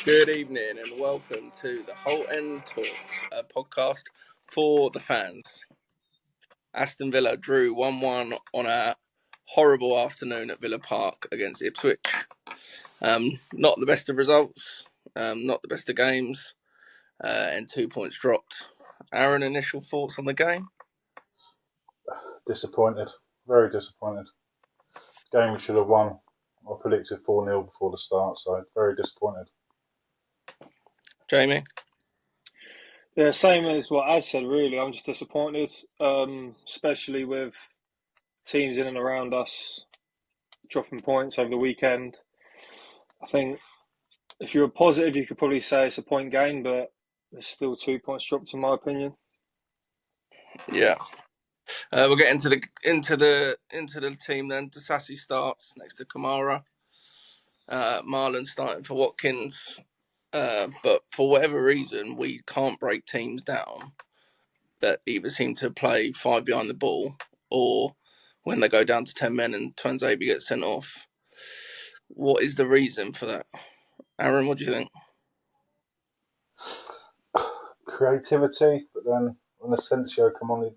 Good evening and welcome to the Whole End Talks, a podcast for the fans. Aston Villa drew 1-1 on a horrible afternoon at Villa Park against Ipswich. Not the best of results, not the best of games, and 2 points dropped. Aaron, initial thoughts on the game? Disappointed, very disappointed. Game we should have won. I predicted 4-0 before the start, so very disappointed. Jamie? Yeah, same as what Az said, really. I'm just disappointed, especially with teams in and around us dropping points over the weekend. I think if you were positive, you could probably say it's a point gain, but there's still 2 points dropped, in my opinion. Yeah. We'll get into the team then. Disasi starts next to Kamara. Marlon starting for Watkins. But for whatever reason, we can't break teams down that either seem to play 5 behind the ball or when they go down to 10 men and Twanzebe gets sent off. What is the reason for that? Aaron, what do you think? Creativity, but then when Asensio come on, a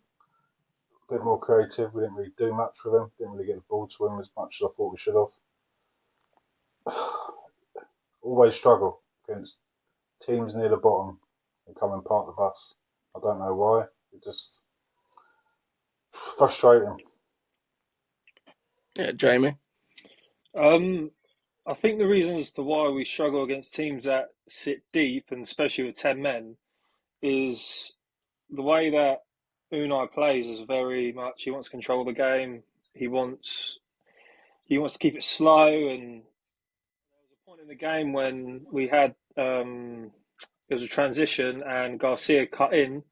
bit more creative. We didn't really do much with him. Didn't really get the ball to him as much as I thought we should have. Always struggle against teams near the bottom and come and park the bus. I don't know why. It's just frustrating. Yeah, Jamie? I think the reason as to why we struggle against teams that sit deep, and especially with 10 men, is the way that Unai plays is very much, he wants to control the game. He wants to keep it slow, and there was a point in the game when we had there was a transition and Garcia cut in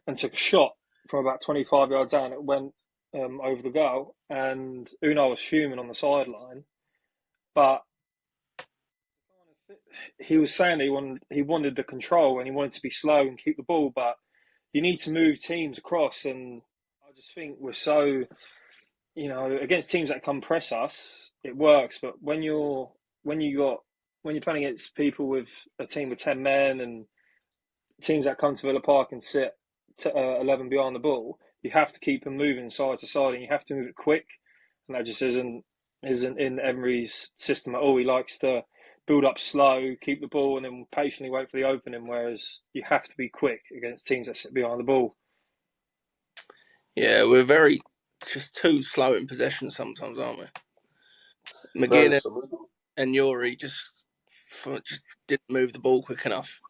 and took a shot from about 25 yards out. It went over the goal, and Unai was fuming on the sideline. But he was saying that he wanted the control and he wanted to be slow and keep the ball. But you need to move teams across, and I just think we're so, against teams that come press us, it works. But when you're playing against people with a team with 10 men and teams that come to Villa Park and sit 11 behind the ball, you have to keep them moving side to side, and you have to move it quick. And that just isn't in Emery's system at all. He likes to build up slow, keep the ball, and then patiently wait for the opening, whereas you have to be quick against teams that sit behind the ball. Yeah, we're just too slow in possession sometimes, aren't we? McGinn and Yuri just didn't move the ball quick enough.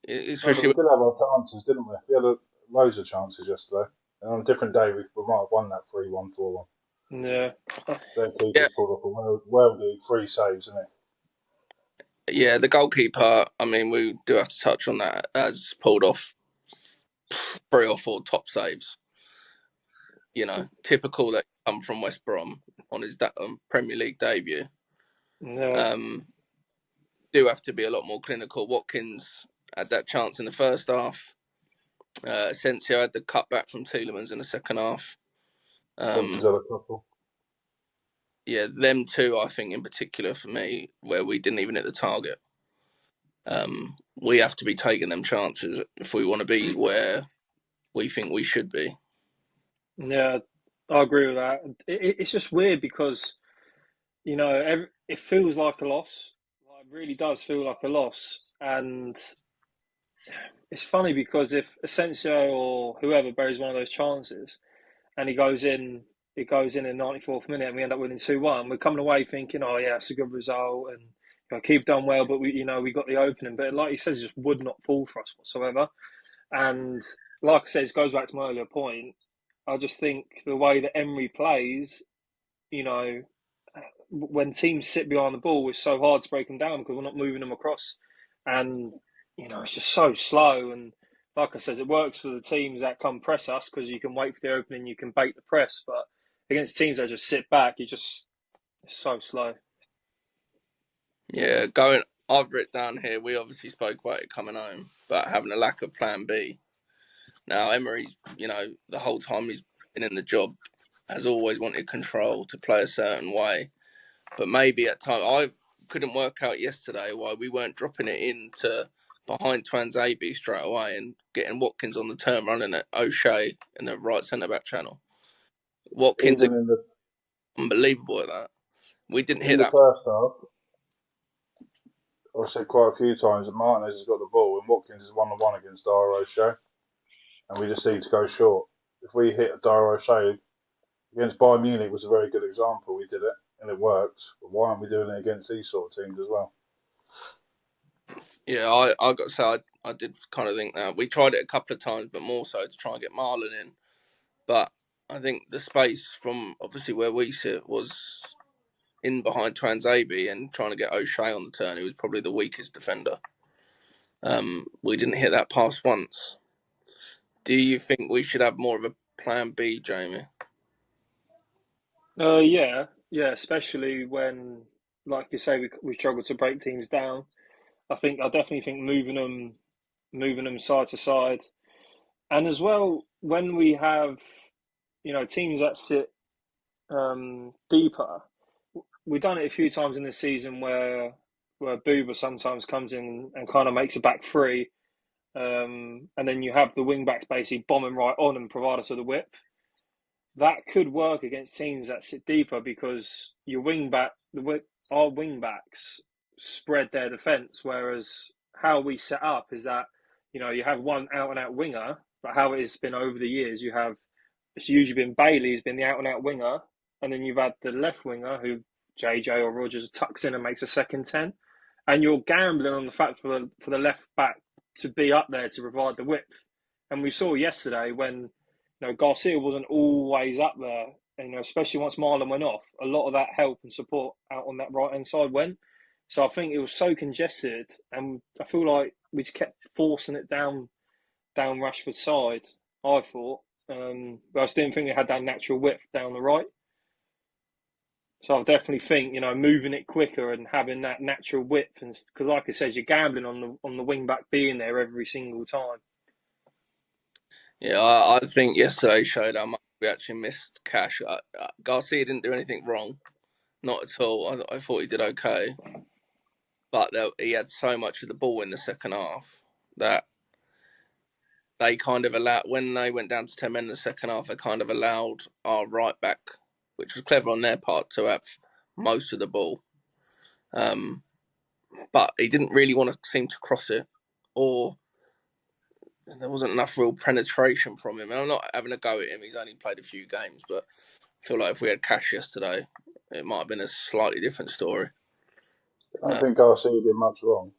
Especially we did have our chances, didn't we? We had loads of chances yesterday. And on a different day, we might have won that 3-1, 4-1. Yeah. Their keeper's pulled off a well-do 3 saves, isn't it? Yeah, the goalkeeper, I mean, we do have to touch on that, as pulled off 3 or 4 top saves. Typical that come from West Brom on his Premier League debut. Yeah. Do have to be a lot more clinical. Watkins had that chance in the first half. Asensio had the cutback from Tielemans in the second half. Yeah, them two, I think, in particular for me, where we didn't even hit the target. We have to be taking them chances if we want to be where we think we should be. Yeah, I agree with that. It's just weird because, it feels like a loss. It really does feel like a loss. And it's funny because if Asensio or whoever buries one of those chances and it goes in 94th minute and we end up winning 2-1, we're coming away thinking, oh yeah, it's a good result and keep done well, but we got the opening. But like you said, it just would not fall for us whatsoever. And like I said, it goes back to my earlier point. I just think the way that Emery plays, when teams sit behind the ball, it's so hard to break them down because we're not moving them across. And, it's just so slow. And like I said, it works for the teams that come press us because you can wait for the opening, you can bait the press. But against teams that just sit back, it's so slow. Yeah, I've written down here, we obviously spoke about it coming home, but having a lack of plan B. Now, Emery's, the whole time he's been in the job, has always wanted control to play a certain way. But maybe at times, I've couldn't work out yesterday why we weren't dropping it into behind Twanzebe straight away and getting Watkins on the turn, running at O'Shea in the right centre back channel. Watkins is Even in the unbelievable at that. We didn't hit in the that. first half, I've said quite a few times that Martinez has got the ball and Watkins is 1-on-1 against Dara O'Shea, and we just need to go short. If we hit Dara O'Shea against Bayern Munich, was a very good example. We did it and it worked. But why aren't we doing it against these sort of teams as well? Yeah, I got to say, I did kind of think that. We tried it a couple of times, but more so to try and get Marlon in. But I think the space from obviously where we sit was in behind Twanzebe and trying to get O'Shea on the turn. He was probably the weakest defender. We didn't hit that pass once. Do you think we should have more of a plan B, Jamie? Yeah, especially when, like you say, we struggle to break teams down. I definitely think moving them side to side, and as well when we have teams that sit deeper. We've done it a few times in this season where Booba sometimes comes in and kind of makes a back three, and then you have the wing backs basically bombing right on and provide us with a whip. That could work against teams that sit deeper because our wing backs spread their defence, whereas how we set up is that you have one out and out winger, but how it has been over the years, it's usually been Bailey's been the out and out winger, and then you've had the left winger who JJ or Rogers tucks in and makes a second 10, and you're gambling on the fact for the left back to be up there to provide the width. And we saw yesterday when Garcia wasn't always up there, and especially once Marlon went off, a lot of that help and support out on that right hand side went. So I think it was so congested, and I feel like we just kept forcing it down Rashford's side. I thought, but I just didn't think we had that natural width down the right. So I definitely think moving it quicker and having that natural width, and because like I said, you're gambling on the wing back being there every single time. Yeah, I think yesterday showed how much we actually missed Cash. Garcia didn't do anything wrong, not at all. I thought he did okay, but he had so much of the ball in the second half that they kind of allowed, when they went down to 10 men in the second half, they kind of allowed our right back, which was clever on their part, to have most of the ball. But he didn't really want to seem to cross it, or there wasn't enough real penetration from him. And I'm not having a go at him. He's only played a few games, but I feel like if we had Cash yesterday, it might have been a slightly different story. I don't think Garcia did much wrong.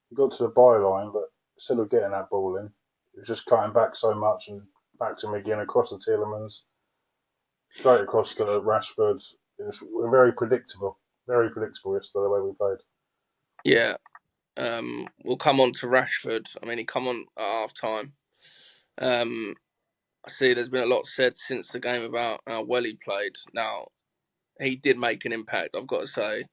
He got to the byline, but instead of getting that ball in, he was just cutting back so much and back to McGinn across the Tielemans, straight across to Rashford. We're very predictable yesterday the way we played. Yeah, we'll come on to Rashford. I mean, he come on at half time. I see there's been a lot said since the game about how well he played. Now, he did make an impact, I've got to say.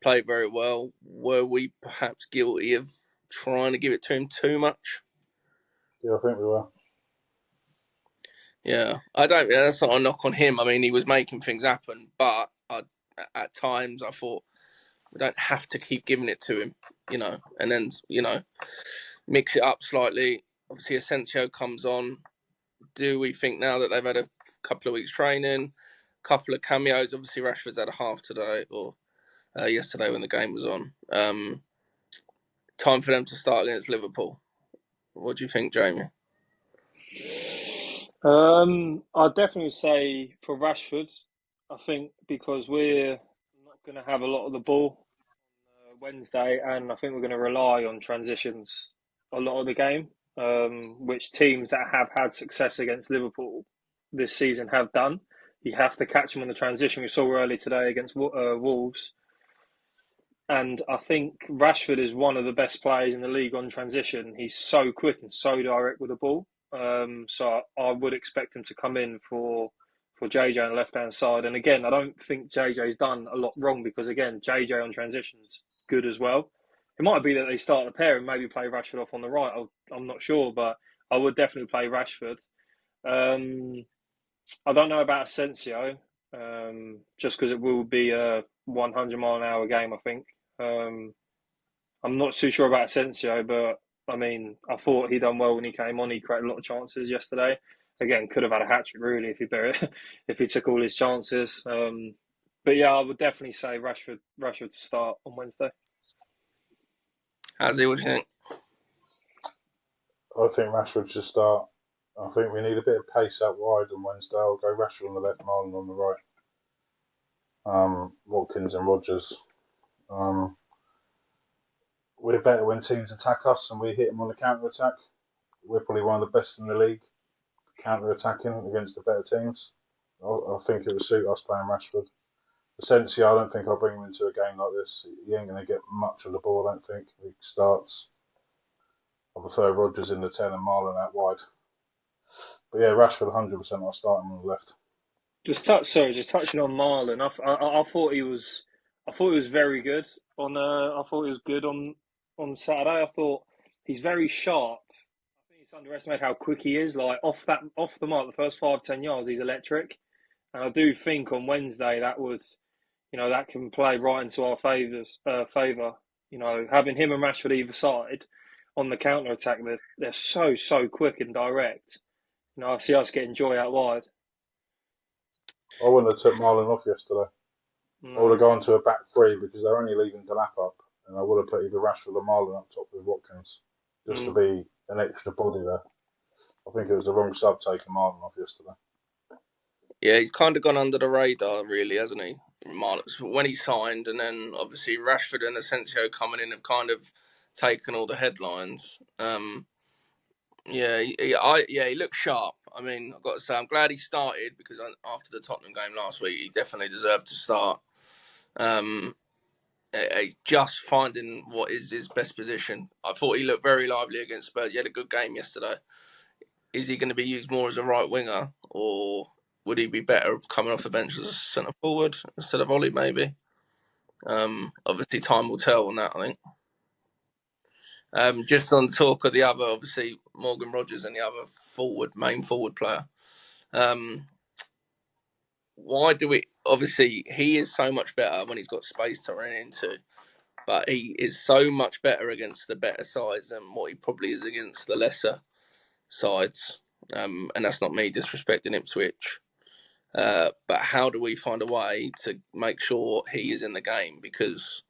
Played very well. Were we perhaps guilty of trying to give it to him too much? Yeah, I think we were. Yeah, that's not a knock on him. I mean, he was making things happen, but at times I thought we don't have to keep giving it to him, and then, mix it up slightly. Obviously, Asensio comes on. Do we think now that they've had a couple of weeks training, couple of cameos? Obviously, Rashford's had a half today or yesterday when the game was on. Time for them to start against Liverpool. What do you think, Jamie? I'd definitely say for Rashford, I think because we're not going to have a lot of the ball Wednesday, and I think we're going to rely on transitions a lot of the game, which teams that have had success against Liverpool this season have done. You have to catch them on the transition. We saw early today against Wolves. And I think Rashford is one of the best players in the league on transition. He's so quick and so direct with the ball. So I would expect him to come in for JJ on the left-hand side. And again, I don't think JJ's done a lot wrong because, again, JJ on transition's good as well. It might be that they start the pair and maybe play Rashford off on the right. I'm not sure, but I would definitely play Rashford. I don't know about Asensio. just because it will be a 100-mile-an-hour game, I think. I'm not too sure about Asensio, but I mean, I thought he done well when he came on. He created a lot of chances yesterday. Again, could have had a hat-trick really if he took all his chances. But yeah, I would definitely say Rashford to start on Wednesday. Azzy, what do you think? I think Rashford should start. I think we need a bit of pace out wide on Wednesday. I'll go Rashford on the left, Marlon on the right. Watkins and Rodgers. We're better when teams attack us and we hit them on the counter attack. We're probably one of the best in the league counter attacking against the better teams. I think it would suit us playing Rashford. Asensio, I don't think I'll bring him into a game like this. He ain't going to get much of the ball, I don't think. He starts. I prefer Rodgers in the 10 and Marlon out wide. But yeah, Rashford 100%. I'll start him on the left. Just touching on Marlon. I thought he was very good on. I thought he was good on Saturday. I thought he's very sharp. I think it's underestimated how quick he is. Like off the mark, the first 5-10 yards, he's electric. And I do think on Wednesday that can play right into our favour. Having him and Rashford either side on the counter attack, they're so quick and direct. I see us getting joy out wide. I wouldn't have took Marlon off yesterday. I would have No. gone to a back three because they're only leaving Delap up, and I would have put either Rashford or Marlon up top with Watkins just to be an extra body there. I think it was the wrong sub taking Marlon off yesterday. Yeah, he's kind of gone under the radar, really, hasn't he? When he signed, and then obviously Rashford and Asensio coming in have kind of taken all the headlines. He looked sharp. I mean, I've got to say, I'm glad he started because after the Tottenham game last week, he definitely deserved to start. He's just finding what is his best position. I thought he looked very lively against Spurs. He had a good game yesterday. Is he going to be used more as a right winger, or would he be better coming off the bench as a centre forward instead of Ollie? Maybe. Obviously, time will tell on that, I think. Just on talk of the other, obviously Morgan Rogers and the other main forward player. Why do we? Obviously, he is so much better when he's got space to run into, but he is so much better against the better sides than what he probably is against the lesser sides. And that's not me disrespecting Ipswich. But how do we find a way to make sure he is in the game? Because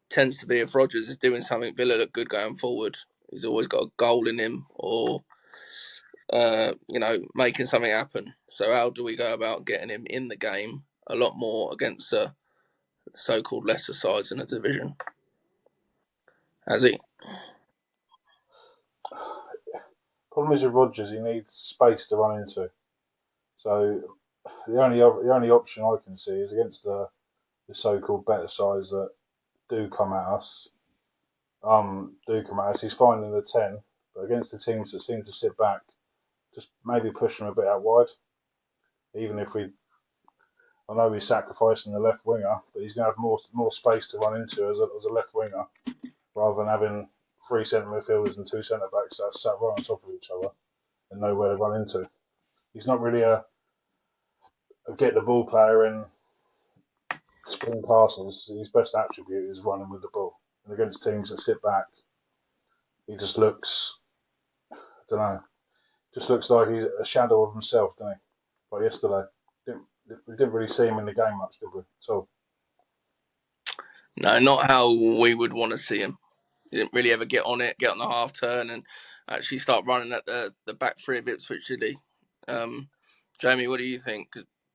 it tends to be if Rodgers is doing something, Villa look good going forward. He's always got a goal in him or, making something happen. So how do we go about getting him in the game a lot more against the so-called lesser sides in the division? Has he? Problem is with Rodgers, he needs space to run into. So the only option I can see is against the so-called better sides that do come at us. He's fine in the 10, but against the teams that seem to sit back, just maybe push them a bit out wide. Even if I know we're sacrificing the left winger, but he's going to have more space to run into as a left winger, rather than having 3 centre midfielders and 2 centre backs that sat right on top of each other and know where to run into. He's not really a get the ball player and spin passes. His best attribute is running with the ball. And against teams that sit back, he just looks, I don't know, like he's a shadow of himself, doesn't he? Like yesterday. We didn't really see him in the game much, did we? At all. No, not how we would want to see him. He didn't really ever get on the half turn and actually start running at the back three of Ipswich, did he? Jamie, what do you think?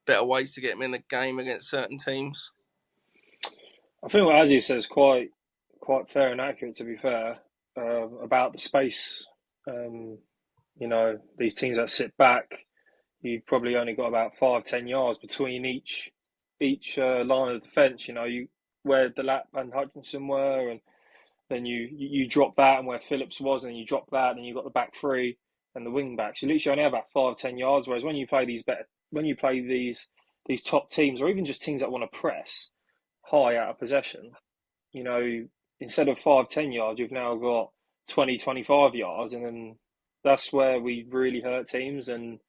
Better ways to get him in the game against certain teams? I think what Azzy says quite fair and accurate. To be fair, about the space. These teams that sit back, you've probably only got about 5-10 yards between each line of defence. Where Delap and Hutchinson were, and then you drop that, and where Phillips was, and you drop that, and you got the back three and the wing backs. You literally only have about 5-10 yards. Whereas when you play these top teams, or even just teams that want to press high out of possession, instead of 5-10 yards, you've now got 20-25 yards, and then that's where we really hurt teams. And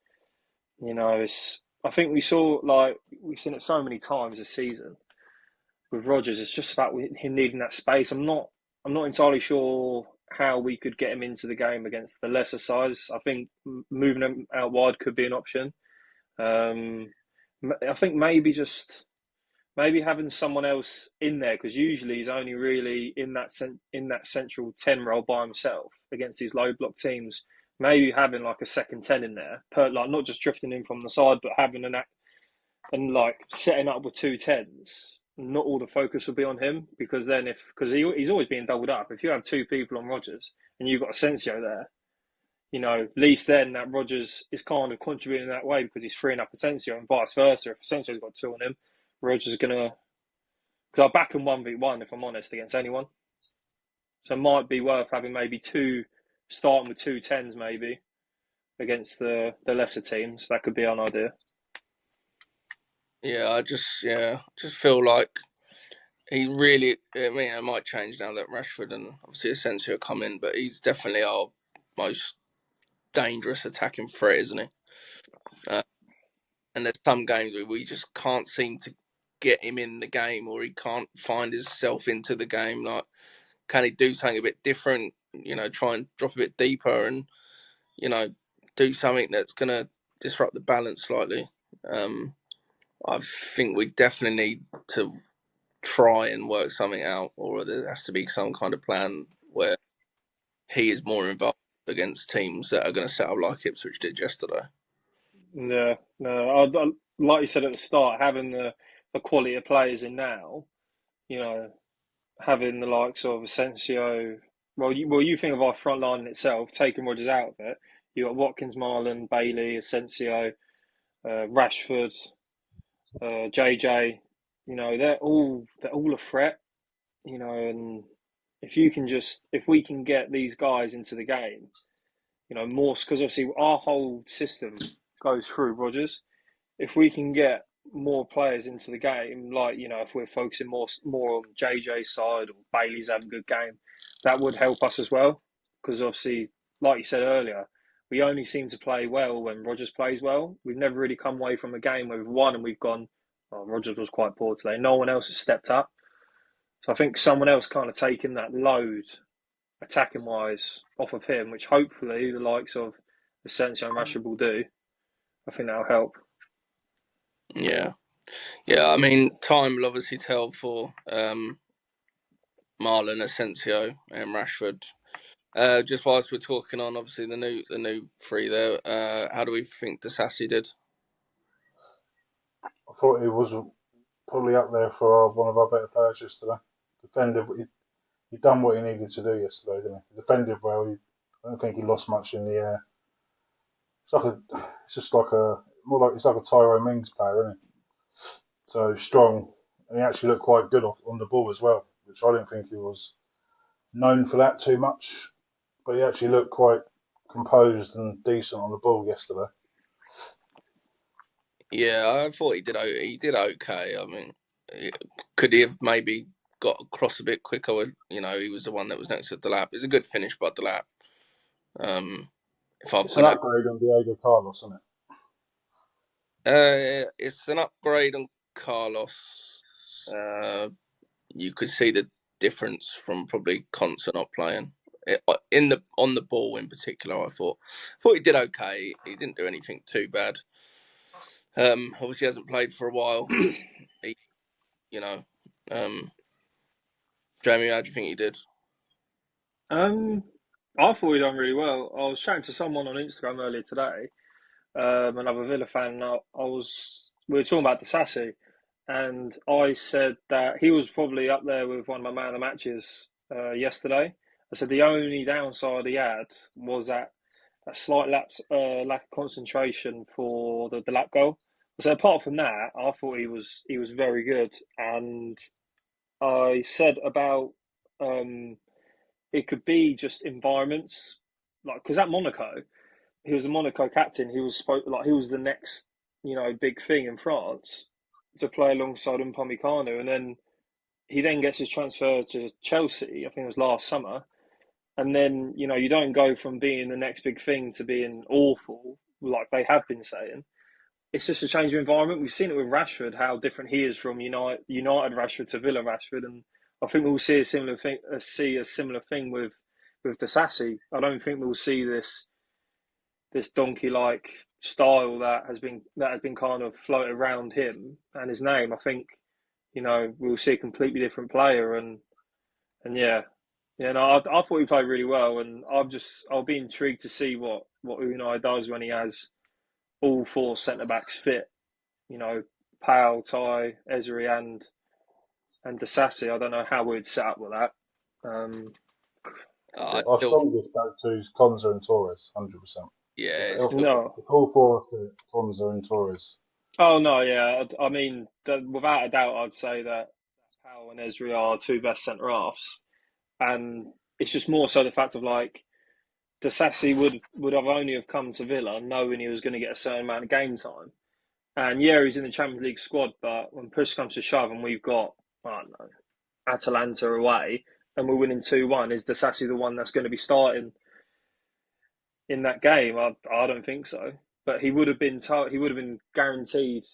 I think we've seen it so many times this season with Rodgers. It's just about him needing that space. I'm not entirely sure how we could get him into the game against the lesser size. I think moving him out wide could be an option. I think maybe having someone else in there, because usually he's only really in that central 10 role by himself against these low block teams. Maybe having like a second 10 in there, like not just drifting in from the side, but having and like setting up with two tens. Not all the focus will be on him, because he's always being doubled up. If you have two people on Rodgers and you've got Asensio there, at least then that Rodgers is kind of contributing in that way, because he's freeing up Asensio, and vice versa. If Asensio's got two on him, Rodgers is going to... Because I back him 1v1, if I'm honest, against anyone. So it might be worth having maybe starting with two tens maybe, against the lesser teams. That could be an idea. Yeah, I just feel like he really... I mean, it might change now that Rashford and obviously Asensio come in, but he's definitely our most dangerous attacking threat, isn't he? And there's some games where we just can't seem to get him in the game, or he can't find himself into the game. Like, can he do something a bit different? Try and drop a bit deeper, and do something that's going to disrupt the balance slightly. I think we definitely need to try and work something out, or there has to be some kind of plan where he is more involved against teams that are going to set up like Ipswich did yesterday. No. Like you said at the start, having the quality of players in now, having the likes of Asensio. Well, you think of our front line in itself, taking Rodgers out of it. You got Watkins, Marlon, Bailey, Asensio, Rashford, JJ. They're all a threat. And if we can get these guys into the game, more, because obviously our whole system goes through Rodgers. If we can get more players into the game, like, if we're focusing more on JJ's side, or Bailey's having a good game, that would help us as well. Because obviously, like you said earlier, we only seem to play well when Rodgers plays well. We've never really come away from a game where we've won and we've gone, oh, Rodgers was quite poor today. No one else has stepped up. So I think someone else kind of taking that load, attacking wise, off of him, which hopefully the likes of Asensio and Rashford will do. I think that'll help. Yeah. I mean, time will obviously tell for Marlon, Asensio, and Rashford. Just whilst we're talking on obviously the new three there, how do we think Disasi did? I thought he was probably up there for one of our better players yesterday. Defended, he done what he needed to do yesterday, didn't he? He defended well. I don't think he lost much in the air. It's like a Tyrone Mings player, isn't he? So strong, and he actually looked quite good on the ball as well, which I didn't think he was known for that too much. But he actually looked quite composed and decent on the ball yesterday. Yeah, I thought he did okay. I mean, could he have maybe got across a bit quicker? He was the one that was next to Delap. It's a good finish by Delap. It's an upgrade on Diego Carlos, isn't it? It's an upgrade on Carlos. You could see the difference from probably Conser not playing on the ball in particular. I thought he did okay. He didn't do anything too bad. Obviously hasn't played for a while. Jamie, how do you think he did? I thought he done really well. I was chatting to someone on Instagram earlier today, another Villa fan. We were talking about Disasi, and I said that he was probably up there with one of my man of the matches yesterday. I said the only downside he had was that slight lack of concentration for the lap goal. So apart from that, I thought he was very good. And I said about it could be just environments, like, because at Monaco, he was a Monaco captain. He was he was the next big thing in France to play alongside Upamecano, and then he gets his transfer to Chelsea. I think it was last summer. And then, you don't go from being the next big thing to being awful, like they have been saying. it's just a change of environment. We've seen it with Rashford, how different he is from United Rashford to Villa Rashford, and I think we'll see a similar thing. With Disasi. I don't think we'll see this donkey-like style that has been kind of floated around him and his name. I think we'll see a completely different player, and no, I thought he played really well, and I'll be intrigued to see what Unai does when he has all four centre backs fit. Powell, Ty, Ezri, and Disasi. I don't know how we'd set up with that. I Our still, strongest go-to is Konza and Torres, 100%. yeah, it's If still, No. all four are Konza and Torres. Oh no, yeah. I mean, without a doubt, I'd say that Powell and Ezri are our two best centre halves, and it's just more so the fact of like Disasi would have only have come to Villa knowing he was going to get a certain amount of game time. And yeah, he's in the Champions League squad, but when push comes to shove and we've got, I don't know, Atalanta away and we're winning 2-1, is Disasi the one that's going to be starting in that game? I don't think so. But he would have been guaranteed,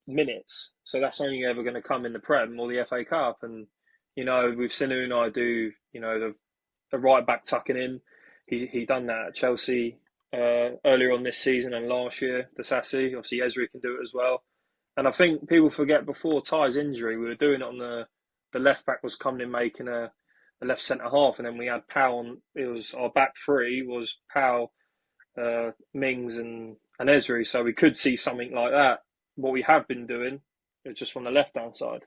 minutes. So that's only ever going to come in the Prem or the FA Cup. And, we've seen Unai do, the right back tucking in. He done that at Chelsea earlier on this season and last year. Disasi, obviously Ezri can do it as well. And I think people forget before Ty's injury, we were doing it on the left back was coming in making a left centre half, and then we had Powell. It was our back three was Powell, Mings, and Ezri. So we could see something like that. What we have been doing is just from the left hand side.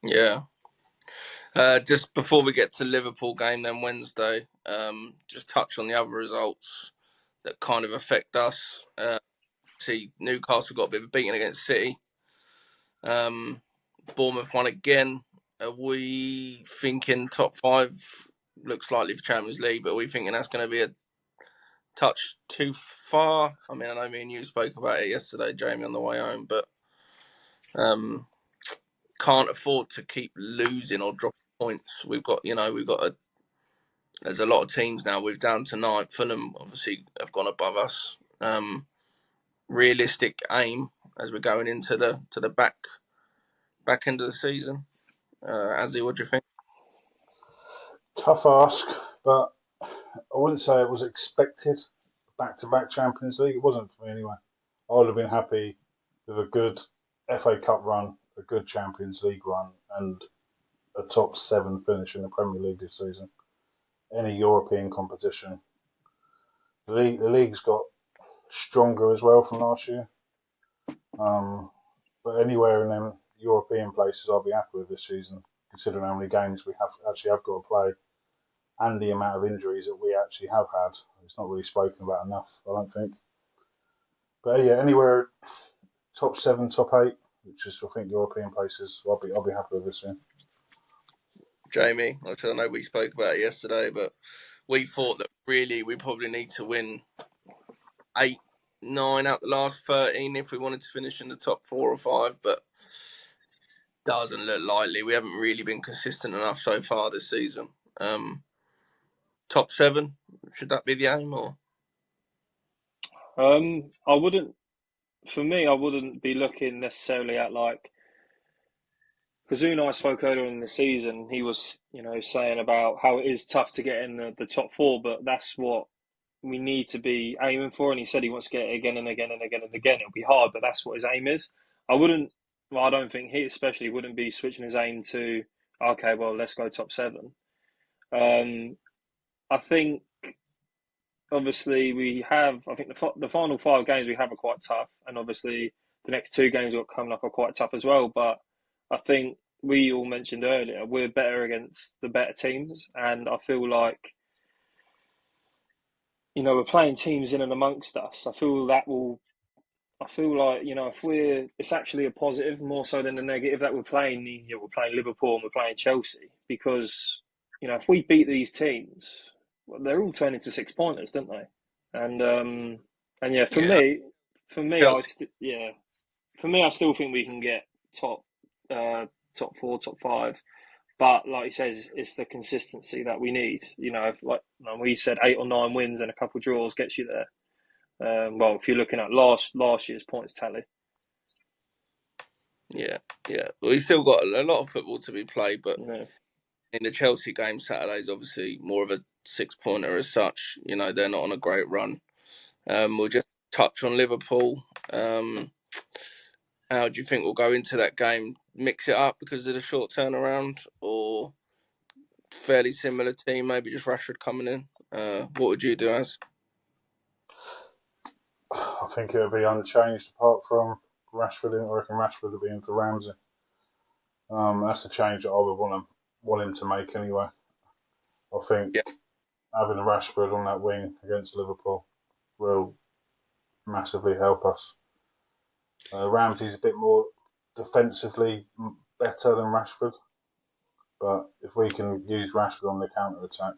yeah. Just before we get to Liverpool game then Wednesday, just touch on the other results that kind of affect us. See, Newcastle got a bit of a beating against City. Bournemouth won again. Are we thinking top 5 looks likely for Champions League, but are we thinking that's going to be a touch too far? I mean, I know me and you spoke about it yesterday, Jamie, on the way home, but can't afford to keep losing or dropping points. There's a lot of teams now. We're down to 9th. Fulham obviously have gone above us. Realistic aim as we're going into the back end of the season. Azzy, what do you think? Tough ask, but I wouldn't say it was expected. Back-to-back Champions League. It wasn't for me anyway. I would have been happy with a good FA Cup run, a good Champions League run, and a top 7 finish in the Premier League this season. Any European competition. The league's got stronger as well from last year. But anywhere in them European places, I'll be happy with this season, considering how many games we have got to play, and the amount of injuries that we actually have had. It's not really spoken about enough, I don't think. But yeah, anywhere top 7, top 8, which is I think European places, I'll be happy with this year. Jamie, I know we spoke about it yesterday, but we thought that really we probably need to win 8, 9 out the last 13 if we wanted to finish in the top 4 or 5, but doesn't look likely. We haven't really been consistent enough so far this season. Top 7, should that be the aim or? I wouldn't. For me, I wouldn't be looking necessarily at because Unai spoke earlier in the season. He was, saying about how it is tough to get in the top 4, but that's what we need to be aiming for. And he said he wants to get it again and again and again and again. It'll be hard, but that's what his aim is. I don't think he especially wouldn't be switching his aim to, okay, well, let's go top 7. I think obviously I think the final 5 games we have are quite tough, and obviously the next 2 games we've got coming up are quite tough as well. But I think we all mentioned earlier we're better against the better teams, and I feel like we're playing teams in and amongst us. I feel like if it's actually a positive more so than a negative that we're playing Liverpool and we're playing Chelsea, because if we beat these teams, well, they're all turning into 6-pointers, don't they? And yeah, for Yeah, me, Chelsea. I still think we can get top 4, top 5. But like he says, it's the consistency that we need. We said 8 or 9 wins and a couple of draws gets you there. Well, if you're looking at last year's points tally. Yeah. Well, he's still got a lot of football to be played, but Yeah. in the Chelsea game Saturday is obviously more of a 6-pointer as such. You know, they're not on a great run. We'll just touch on Liverpool. How do you think we'll go into that game? Mix it up because of the short turnaround, or fairly similar team? Maybe just Rashford coming in. What would you do, as? I think it'll be unchanged apart from Rashford. I reckon Rashford will be in for Ramsey. That's a change that I would want him to make anyway. I think Yeah, having Rashford on that wing against Liverpool will massively help us. Ramsey's a bit more defensively better than Rashford, but if we can use Rashford on the counter attack,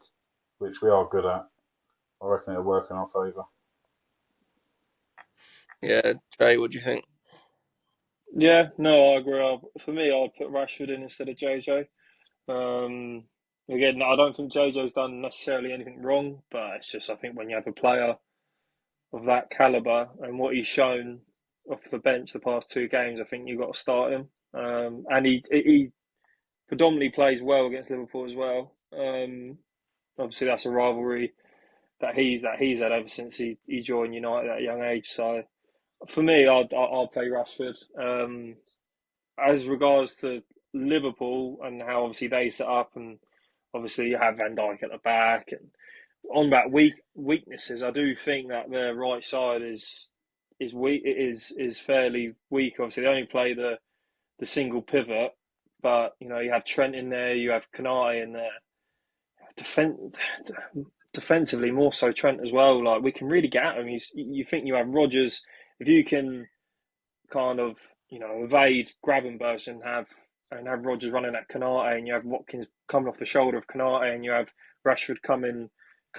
which we are good at, I reckon it'll work in our favour. yeah. Jay, what do you think? Yeah, no, I agree. For me, I'd put Rashford in instead of JJ. Again, I don't think JJ's done necessarily anything wrong, but it's just I think when you have a player of that caliber and what he's shown off the bench the past 2 games, I think you've got to start him. And he predominantly plays well against Liverpool as well. Obviously, that's a rivalry that he's had ever since he joined United at a young age. So for me, I'll play Rashford. As regards to Liverpool and how obviously they set up, and obviously you have Van Dijk at the back, and on that weaknesses, I do think that their right side is weak. It is fairly weak. Obviously, they only play the single pivot, but you know you have Trent in there, you have Kanai in there. Defensively, more so Trent as well. Like we can really get at him. You think you have Rodgers, if you can kind of evade grab and burst and have Rodgers running at Kanate, and you have Watkins coming off the shoulder of Kanate, and you have Rashford coming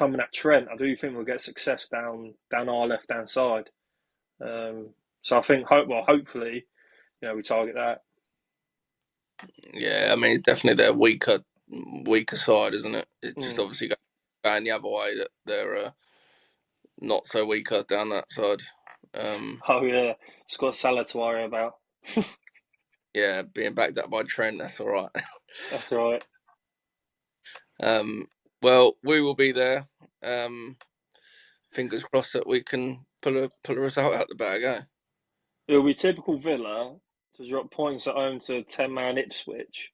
at Trent. I do think we'll get success down our left hand side. So I think hopefully we target that. Yeah, I mean, it's definitely their weaker side, isn't it? It's just obviously going the other way that they're not so weaker down that side. Oh yeah, it's got Salah to worry about. Yeah, being backed up by Trent, that's all right. That's right. Well, we will be there. Fingers crossed that we can pull a result out the bag, eh? It'll be typical Villa to drop points at home to 10-man Ipswich,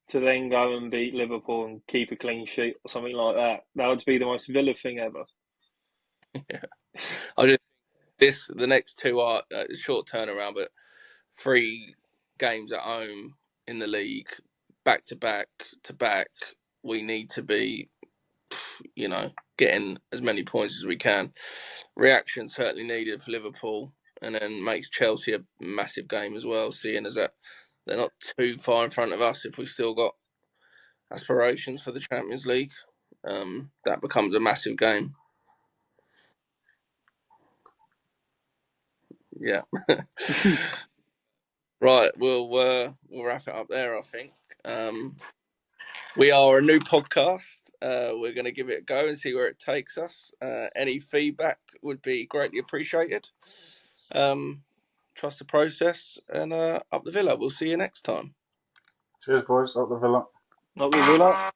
to then go and beat Liverpool and keep a clean sheet or something like that. That would be the most Villa thing ever. Yeah. The next 2 are short turnaround, but 3 games at home in the league, back to back to back. We need to be, getting as many points as we can. Reaction certainly needed for Liverpool, and then makes Chelsea a massive game as well, seeing as that they're not too far in front of us if we've still got aspirations for the Champions League. That becomes a massive game. Yeah. Right, we'll wrap it up there, I think. We are a new podcast. We're going to give it a go and see where it takes us. Any feedback would be greatly appreciated. Trust the process, and up the Villa. We'll see you next time. Cheers, boys. Up the Villa. Not the Villa.